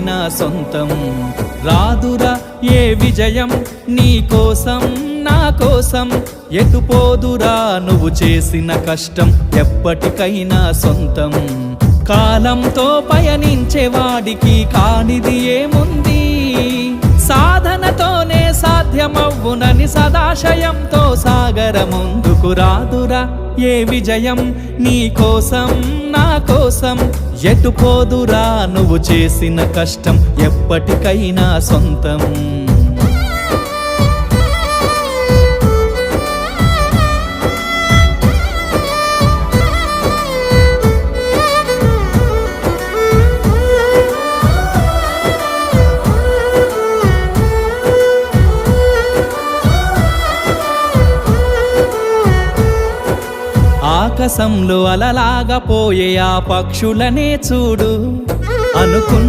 ఎప్పటికైనా సొంతం. రాదురా ఏ విజయం నీ కోసం నా కోసం, ఎటుపోదురా నువ్వు చేసిన కష్టం ఎప్పటికైనా సొంతం. కాలంతో పయనించే వాడికి కానిది ఏముంది, సాధనతోనే సాధ్యమవ్వునని సదాశయంతో సాగర ముందుకు. రాదురా ఏ విజయం నీ కోసం నా కోసం, ఎటుపోదురా నువ్వు చేసిన కష్టం ఎప్పటికైనా సొంతం. ఆకాశంలో అలలాగా పోయే ఆ పక్షులనే చూడు, అనుకున్న